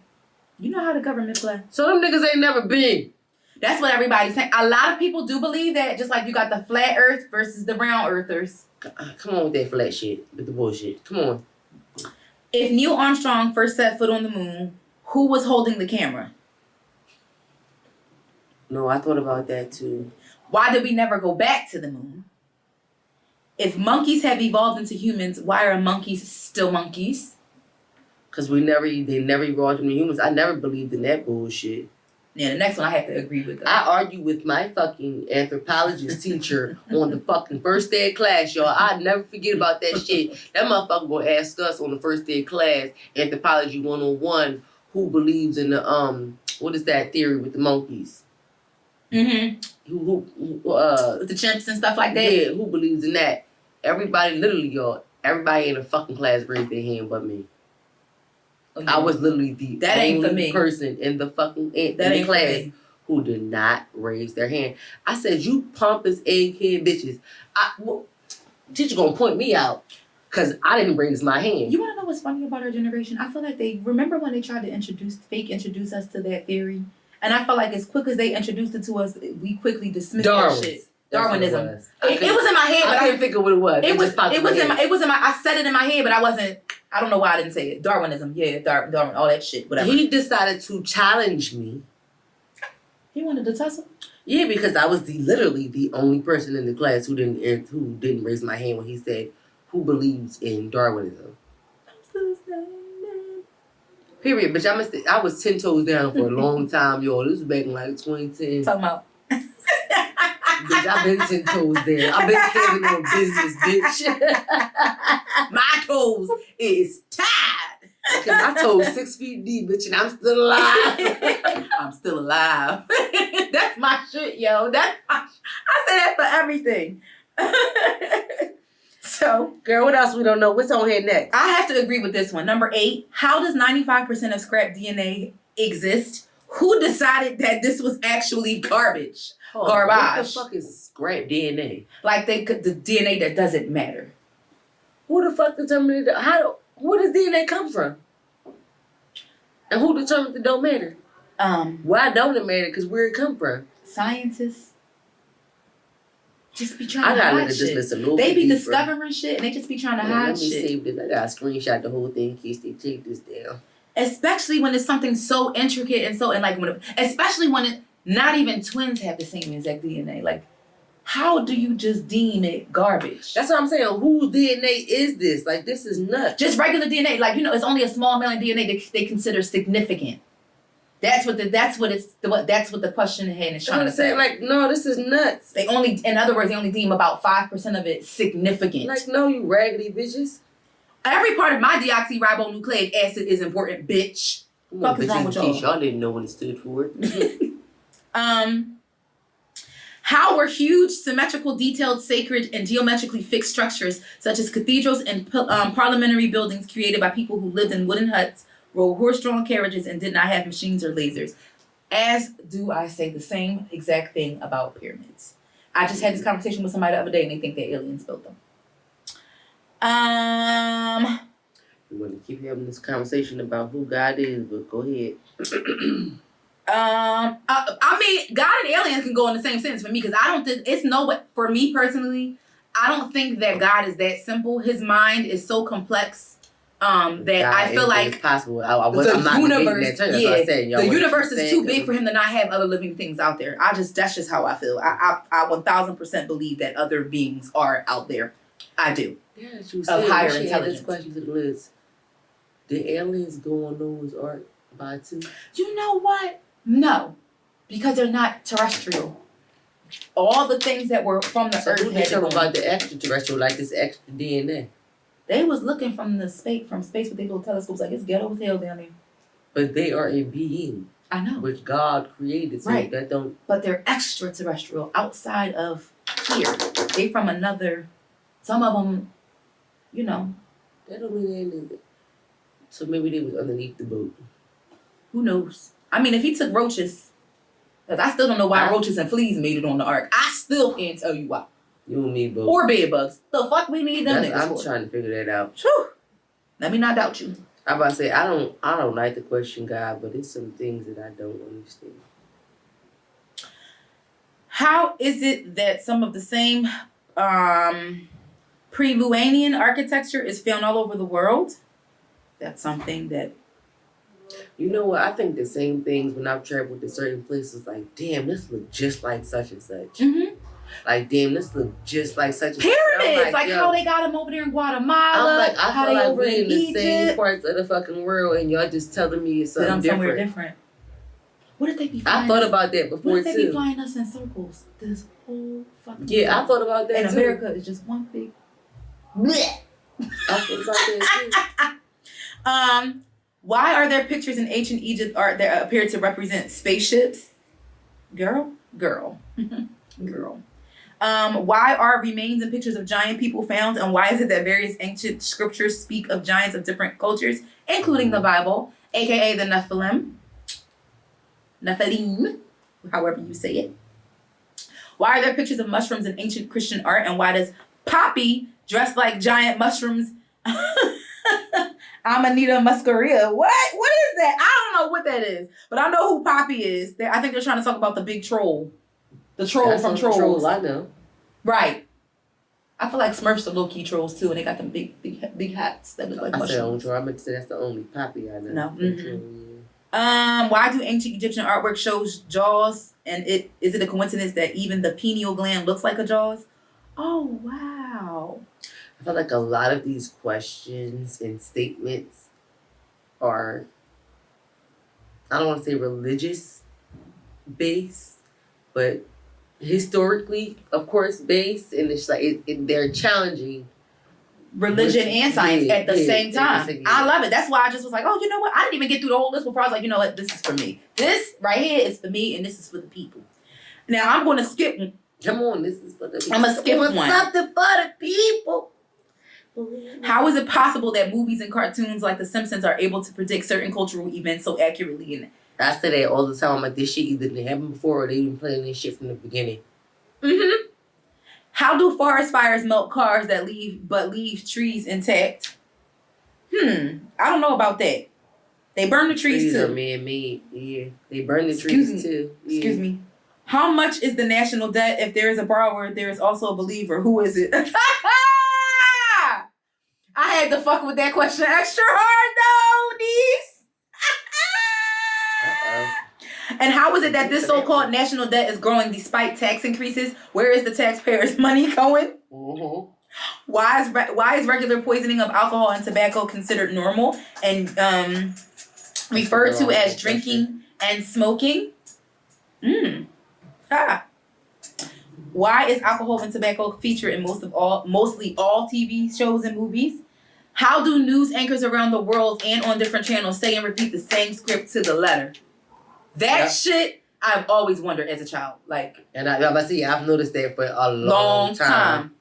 You know how the government play. So them niggas ain't never been. That's what everybody's saying. A lot of people do believe that, just like you got the flat earth versus the round earthers. Come on with that flat shit, with the bullshit. Come on. If Neil Armstrong first set foot on the moon, who was holding the camera? No, I thought about that too. Why did we never go back to the moon? If monkeys have evolved into humans, why are monkeys still monkeys? Because they never evolved into humans. I never believed in that bullshit. Yeah, the next one I have to agree with. I argue with my fucking anthropologist teacher on the fucking first day of class, y'all. I'll never forget about that shit. That motherfucker gonna ask us on the first day of class, Anthropology 101, who believes in the, what is that theory with the monkeys? Mm-hmm. With the chimps and stuff like that? Yeah, who believes in that? Everybody, literally, y'all, everybody in the fucking class raised their hand but me. Oh, yeah. I was literally the only person in the fucking in the class who did not raise their hand. I said, "You pompous egghead bitches." Teacher gonna point me out because I didn't raise my hand. You want to know what's funny about our generation? I feel like they remember when they tried to introduce us to that theory, and I felt like as quick as they introduced it to us, we quickly dismissed that shit. Darwinism. It was in my head, but I couldn't think of what it was. It was in my. I said it in my head, but I wasn't. I don't know why I didn't say it. Darwinism, yeah, Darwin, all that shit, whatever. He decided to challenge me. He wanted to tussle? Yeah, because I was literally the only person in the class who didn't raise my hand when he said, "Who believes in Darwinism?" Period. Bitch, I was 10 toes down for a long time, y'all. This was back in like 2010. Talking about. Bitch, I've been 10 toes down. I've been standing on business, bitch. My toes is tied. My toes 6 feet deep, bitch, and I'm still alive. I'm still alive. That's my shit, yo. I say that for everything. So, girl, what else we don't know? What's on here next? I have to agree with this one. Number 8. How does 95% of scrap DNA exist? Who decided that this was actually garbage? Garbage. What the fuck is scrap DNA? Like the DNA that doesn't matter. Who the fuck determined it? Where does DNA come from? And who determined it don't matter? Why don't it matter? Because where it come from? Scientists just be trying to hide shit. They be discovering shit and they just be trying to hide shit. Let me save this. I gotta screenshot the whole thing in case they take this down. Especially when it's something so intricate especially when not even twins have the same exact DNA. Like, how do you just deem it garbage? That's what I'm saying. Whose DNA is this? Like, this is nuts. Just regular DNA. Like, it's only a small amount of DNA they consider significant. That's what the question ahead is trying to say. Like, no, this is nuts. In other words, they only deem about 5% of it significant. Like, no, you raggedy bitches. Every part of my deoxyribonucleic acid is important, bitch. What is wrong with y'all? Y'all didn't know what it stood for. How were huge, symmetrical, detailed, sacred, and geometrically fixed structures, such as cathedrals and parliamentary buildings created by people who lived in wooden huts, rode horse-drawn carriages, and did not have machines or lasers? As do I say the same exact thing about pyramids. I just had this conversation with somebody the other day, and they think that aliens built them. We want to keep having this conversation about who God is, but go ahead. I mean, God and aliens can go in the same sentence for me because I don't think for me personally, I don't think that God is that simple. His mind is so complex that God, I feel like it's possible. I'm not universe, that the universe is too big for him to not have other living things out there. That's just how I feel. I 1000% believe that other beings are out there. I do. Yeah, of higher intelligence. This question to the list: did aliens go on Noah's Ark by 2? You know what? No, because they're not terrestrial. All the things that were from the earth. Who determined about the extraterrestrial, like this extra DNA? They was looking from space with their little telescopes. Like, it's ghetto as hell down there. But they are a being. I know. Which God created. So right. That don't. But they're extraterrestrial, outside of here. They from another. Some of them, That don't mean they live. So maybe they was underneath the boat. Who knows? I mean, if he took roaches, because I still don't know why roaches and fleas made it on the ark. I still can't tell you why. You and me both. Or bed bugs. The fuck we need them niggas I'm for? trying to figure that out. Whew. Let me not doubt you. I'm about to say I don't like to question God, but it's some things that I don't understand. How is it that some of the same pre-Luanian architecture is found all over the world? That's something that... You know what? I think the same things when I've traveled to certain places. Like, damn, this look just like such and such. Mm-hmm. Like, damn, this look just like such and such. Pyramids! Like how they got them over there in Guatemala. I'm like, I how feel they like over we in the Egypt. same parts of the fucking world, and y'all just telling me it's something different. Somewhere different. What if they be flying I thought about that before, what if they too. be flying us in circles this whole fucking Yeah, time? I thought about that, and too. America is just one big... Blech. I thought about that, too. Why are there pictures in ancient Egypt art that appear to represent spaceships? Girl. Why are remains and pictures of giant people found, and why is it that various ancient scriptures speak of giants of different cultures, including the Bible, aka the Nephilim, however you say it? Why are there pictures of mushrooms in ancient Christian art, and why does Poppy dress like giant mushrooms? Amanita muscaria. What is that? I don't know what that is, but I know who Poppy is. I think they're trying to talk about the big troll. The troll That's from Trolls. Trolls, I know. Right. I feel like Smurfs are low-key trolls too, and they got them big hats that look like I mushrooms. said only troll. I meant to say that's the only Poppy I know. No. Mm-hmm. Why do ancient Egyptian artwork shows jaws? And is it a coincidence that even the pineal gland looks like a jaws? Oh wow. I feel like a lot of these questions and statements are, I don't want to say religious based, but historically, of course, based, and it's like they're challenging religion and science at the same time. Yeah. I love it. That's why I just was like, oh, you know what? I didn't even get through the whole list before I was like, you know what? This is for me. This right here is for me, and this is for the people. Now I'm going to skip. Come on, this is for the people. I'm going to skip one. Something for the people. How is it possible that movies and cartoons like The Simpsons are able to predict certain cultural events so accurately? I say that all the time. I'm like, this shit either didn't happen before or they been playing this shit from the beginning. Mm-hmm. How do forest fires melt cars that leave trees intact? I don't know about that. They burn the trees too. Are man-made. Yeah, they burn the trees too. Yeah. Excuse me. How much is the national debt? If there is a borrower, there is also a believer. Who is it? I had to fuck with that question extra hard though, niece. And how is it that this so-called national debt is growing despite tax increases? Where is the taxpayers' money going? Mm-hmm. Why is regular poisoning of alcohol and tobacco considered normal and referred to as drinking and smoking? Why is alcohol and tobacco featured in mostly all TV shows and movies? How do news anchors around the world and on different channels say and repeat the same script to the letter? That shit I've always wondered as a child. And I've noticed that for a long time.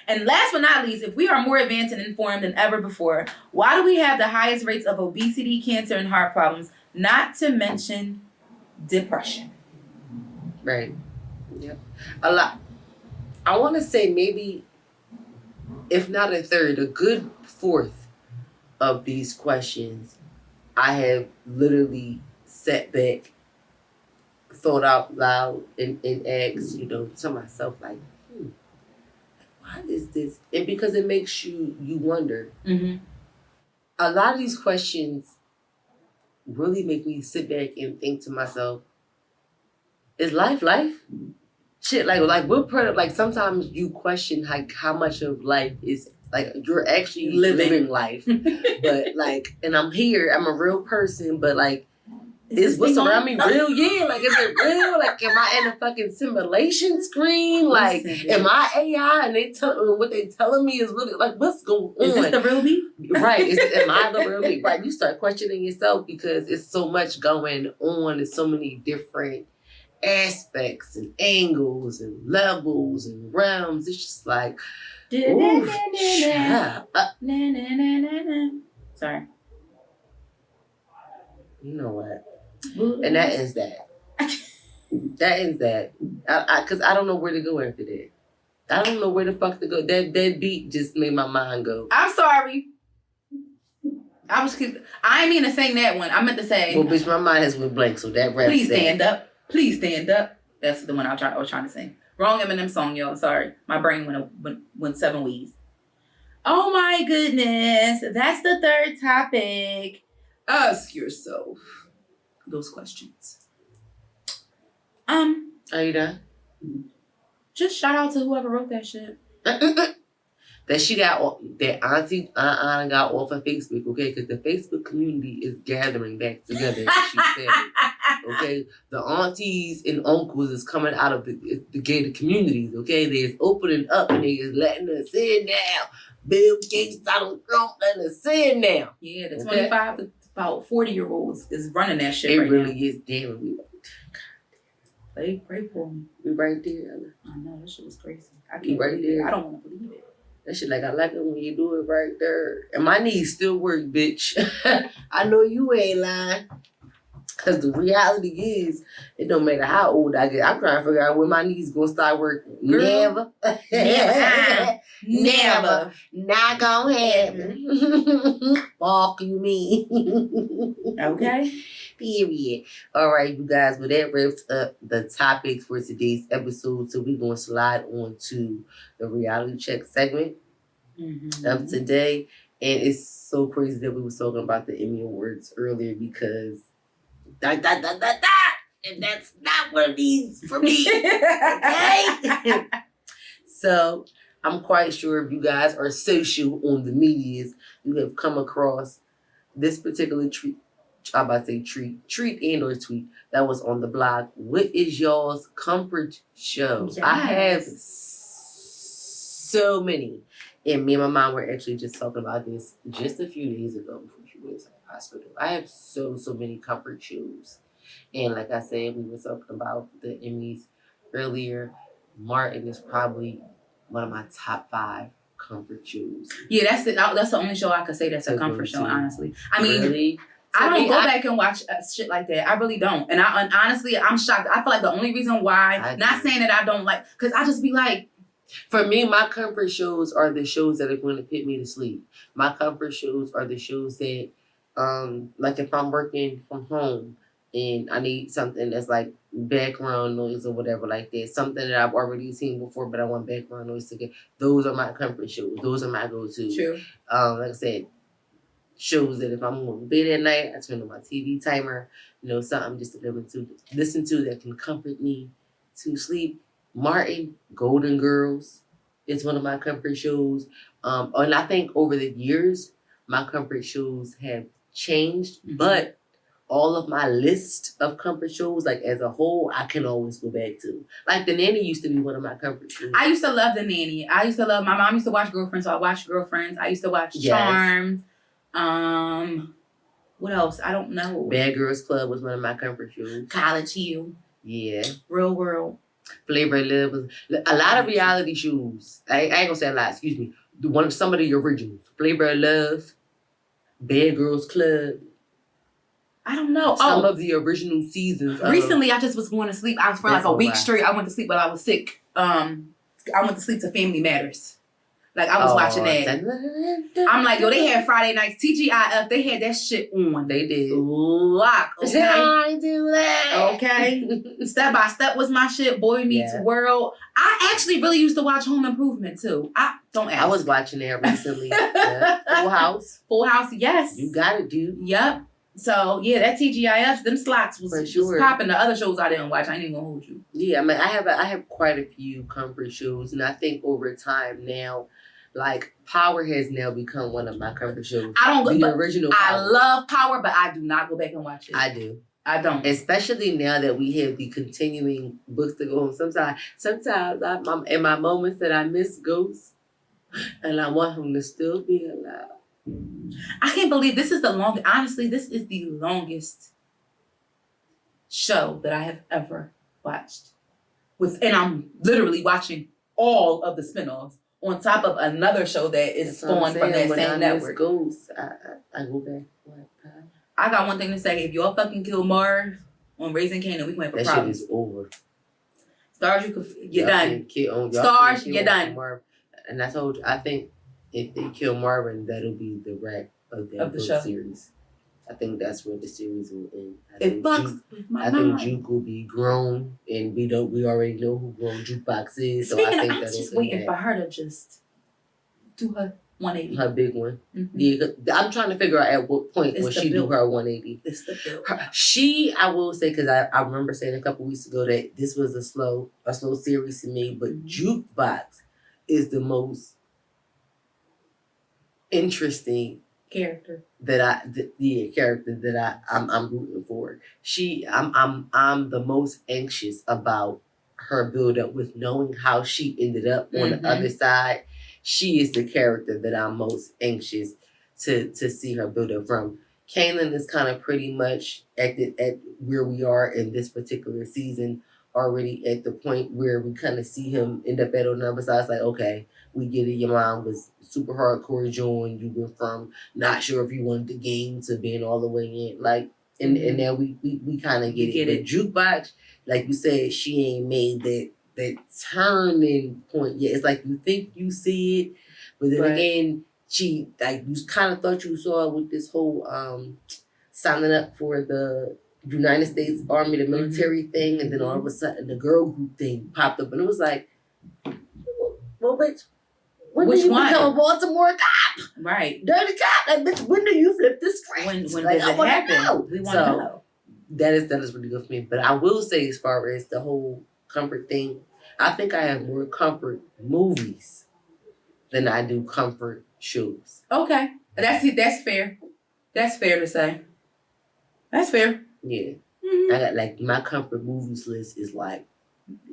And last but not least, if we are more advanced and informed than ever before, why do we have the highest rates of obesity, cancer, and heart problems? Not to mention depression. Right. Yep. A lot. I want to say maybe, if not a third, a good fourth of these questions I have literally sat back, thought out loud, and asked, to myself, like, why is this? And because it makes you wonder. Mm-hmm. A lot of these questions really make me sit back and think to myself, is life? Shit, like what part of, like, sometimes you question how much of life is, like, you're actually living life. But, like, and I'm here, I'm a real person, but, like, is what's around me real? Yeah, like, is it real? Like, am I in a fucking simulation screen? Like, am I AI? And what they telling me is really, like, what's going on? Is this the real me? Right. Am I the real me? Right. You start questioning yourself because it's so much going on. There's so many different aspects and angles and levels and realms. It's just like, ooh, Sorry. You know what? And that ends that. That ends that. Because I don't know where to go after that. I don't know where the fuck to go. That beat just made my mind go. I'm sorry. I ain't mean to sing that one. I meant to say. Well, bitch, my mind has went blank, so that raps. Please stand up. Please stand up. That's the one I was trying to sing. Wrong Eminem song, y'all. Sorry. My brain went 7 weeks. Oh my goodness. That's the third topic. Ask yourself those questions. Are you done? Just shout out to whoever wrote that shit. That she got, that Auntie got off of Facebook, okay? Because the Facebook community is gathering back together, as she said it, okay? The aunties and uncles is coming out of the gated communities, okay? They is opening up and they is letting us in now. Bill Gates, Donald Trump, letting us in now. Yeah, the 25 to about 40-year-olds is running that shit it right really now. Is. Damn, Pray for me. We right there, Ella. I know, that shit was crazy. I can't right believe there. it. I don't want to believe it. That shit, like, I like it when you do it right there. And my knees still work, bitch. I know you ain't lying. Because the reality is, it don't matter how old I get. I'm trying to figure out when my knees going to start working. Girl. Never. Never. Not going to happen. Fuck you, me. Okay. Period. All right, you guys. Well, that wraps up the topics for today's episode. So we're going to slide on to the reality check segment of today. And it's so crazy that we were talking about the Emmy Awards earlier because and that's not one of these for me. Okay? So I'm quite sure if you guys are social on the medias, you have come across this particular treat and or tweet that was on the blog. What is y'all's comfort show? Yes. I have so many. And me and my mom were actually just talking about this just a few days ago before she went to the hospital. I have so many comfort shows. And like I said, we were talking about the Emmys earlier. Martin is probably one of my top 5 comfort shows. Yeah, that's it. That's the only show I could say that's a comfort show, honestly. I mean, really? I don't go back and watch shit like that. I really don't. And honestly, I'm shocked. I feel like the only reason why, not saying that I don't like, because I just be like, for me, my comfort shows are the shows that are going to put me to sleep. My comfort shows are the shows that, like if I'm working from home and I need something that's like background noise or whatever like that, something that I've already seen before, but I want background noise to get. Those are my comfort shows. Those are my go-to. True. Like I said, shows that if I'm going to bed at night, I turn on my TV timer, something just to listen to that can comfort me to sleep. Martin, Golden Girls, is one of my comfort shows. And I think over the years, my comfort shows have changed, but all of my list of comfort shows, like as a whole, I can always go back to. Like The Nanny used to be one of my comfort shows. I used to love The Nanny. My mom used to watch Girlfriends, so I watched Girlfriends. I used to watch Charmed. What else? I don't know. Bad Girls Club was one of my comfort shows. College Hill. Yeah. Real World. Flavor of Love was a lot of reality shows. I ain't gonna say a lot, excuse me. Some of the originals. Flavor of Love, Bad Girls Club. I don't know. Some of the original seasons. Recently, I just was going to sleep. I was for like a week straight. I went to sleep while I was sick. I went to sleep to Family Matters. Like, I was watching that. I'm like, yo, they had Friday nights. TGIF, they had that shit on. They did. Lock, okay? I do that. Okay. Step by Step was my shit. Boy Meets World. I actually really used to watch Home Improvement, too. Don't ask. I was watching that recently. Full House. Full House, yes. You got it, dude. Yep. So, yeah, that TGIF, them slots was popping. The other shows I didn't watch, I ain't even gonna hold you. Yeah, I mean, I have quite a few comfort shows, and I think over time now, like, Power has now become one of my comfort shows. The original Power. I love Power, but I do not go back and watch it. I do. I don't. Especially now that we have the continuing books to go home. Sometimes I'm in my moments that I miss Ghost, and I want him to still be alive. I can't believe this is the longest. Honestly, this is the longest show that I have ever watched. And I'm literally watching all of the spinoffs on top of another show that is spawned from that same network. Ghost, I go back. I got one thing to say. If y'all fucking kill Marv on Raising Kanan, we gonna have a that problem. shit is over. Stars, you're done. Stars, you're done. And I told you, I think if they kill Marvin, that'll be the wrap of the show. series. I think that's where the series will end. It fucks with my I mind. think Juke will be grown, and we already know who grown Jukebox is. Speaking so I think I'm just waiting for her to just do her 180. Her big one. Mm-hmm. Yeah, I'm trying to figure out at what point will she do her 180. It's the build. I will say, because I remember saying a couple weeks ago that this was a slow series to me, but Jukebox is the most interesting character character that I'm rooting for. I'm the most anxious about her build up with knowing how she ended up on the other side. She is the character that I'm most anxious to see her build up from. Kanan is kind of pretty much at where we are in this particular season, already at the point where we kind of see him end up at on the other side. It's like, okay, we get it. Your mom was super hardcore join. You went from not sure if you wanted the game to being all the way in. Like, and now we kind of get it. But Jukebox, like you said, she ain't made that turning point yet. It's like you think you see it, but then again, she, like, you kind of thought you saw it with this whole signing up for the United States Army, the military thing, and then all of a sudden the girl group thing popped up, and it was like, well, bitch, when which do you one? become a Baltimore cop? Right. Dirty cop. Like, bitch, when do you flip the script? When like, does it happen? We want to know. That is really good for me. But I will say, as far as the whole comfort thing, I think I have more comfort movies than I do comfort shows. Okay. That's fair. That's fair to say. That's fair. Yeah. Mm-hmm. I got, like, my comfort movies list is like,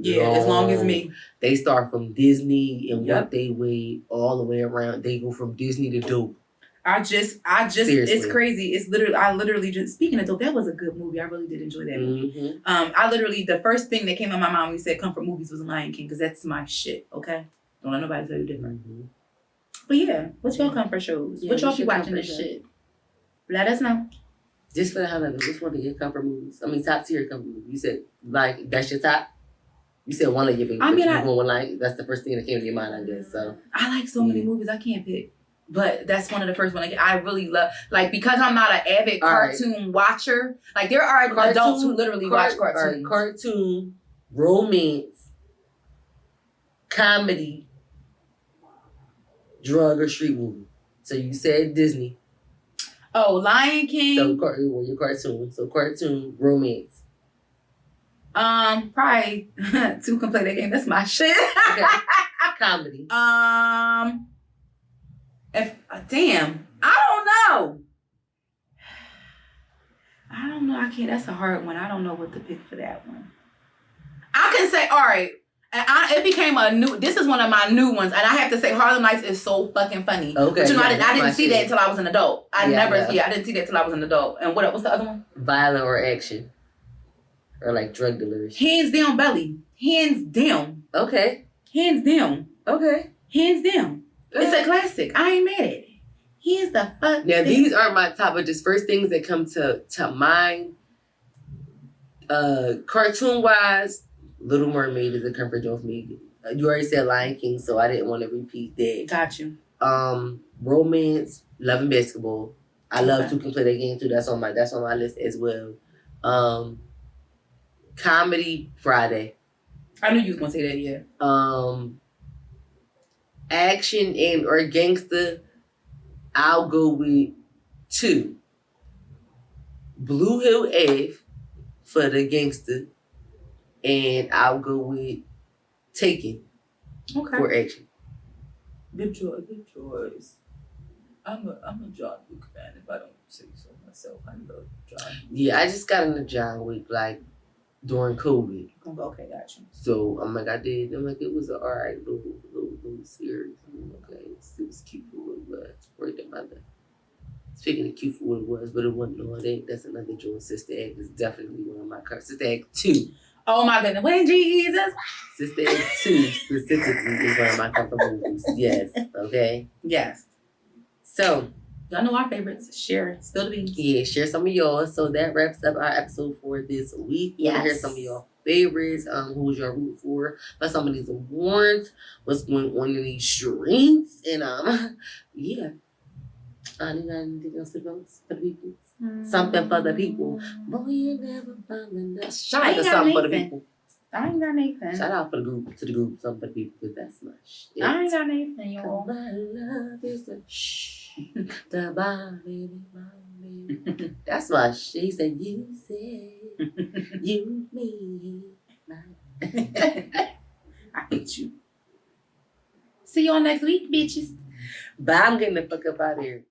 as long as me. They start from Disney and work their way all the way around. They go from Disney to dope. I just Seriously. It's crazy. It's literally just, speaking of dope, that was a good movie. I really did enjoy that movie. The first thing that came in my mind when we said comfort movies was Lion King, because that's my shit, okay? Don't let nobody tell you different. Mm-hmm. But yeah, what's your comfort shows? What y'all be watching this shit? Let us know. Just for the hell of it, which one of your comfort movies? I mean, top tier comfort movies. You said, like, that's your top? You said one of your favorites. I mean, that's the first thing that came to your mind, I guess. So I like so many movies, I can't pick. But that's one of the first ones I really love. Like, because I'm not an avid cartoon watcher, like, there are adults who literally watch cartoons. Cartoon, romance, comedy, drug or street movie. So you said Disney. Oh, Lion King. So your cartoon. So cartoon, romance. Probably To Complete That Game. That's my shit. Okay. Comedy. Damn. I don't know. I can't. That's a hard one. I don't know what to pick for that one. I can say, all right. It became this is one of my new ones. And I have to say, Harlem Nights is so fucking funny. Okay. But I didn't see that until I was an adult. I didn't see that until I was an adult. And what's the other one? Violent or action. Or like drug dealers. Hands down, Belly. Hands down. Okay. Hands down. Okay. Hands down. It's a classic. I ain't mad at it. Here's the fuck. Now, these aren't my top, but just first things that come to mind. Cartoon wise, Little Mermaid is a comfort zone for me. You already said Lion King, so I didn't want to repeat that. Got you. Romance, Love and Basketball. I love To Complete That Game too. That's on my list as well. Comedy, Friday. I knew you was gonna say that, yeah. Action and or gangster, I'll go with 2. Blue Hill Ave for the gangster, and I'll go with Taken for action. Good choice. I'm a John Wick fan, if I don't say so myself. I love John Wick. Yeah, I just got into John Wick like during COVID. Okay, got you. So it was an alright little series. Okay, it was cute for what it was. Right there, mother. Speaking of cute for what it was, but it wasn't all that. That's another joint. Sister Act is definitely one of my covers. Sister Act 2. Oh my goodness. When Jesus. Sister Act 2 specifically is one of my comfort movies. Yes. Okay? Yes. So, Y'all know our favorites. Share. Still the beans. Yeah, share some of yours. So that wraps up our episode for this week. We want to hear some of your favorites. Who's your root for some of these awards? What's going on in these streets? And yeah. You got anything else to vote for the people? Something for the people. Boy, you never found enough. Shout out to something for the people. I ain't got anything. Shout out to the group, something for the people, because that's my shit. I ain't got anything, y'all. My love is the shh. The baby. That's my shit. He said, you said, you me. I hate you. See y'all next week, bitches. Bye, I'm getting the fuck up out of here.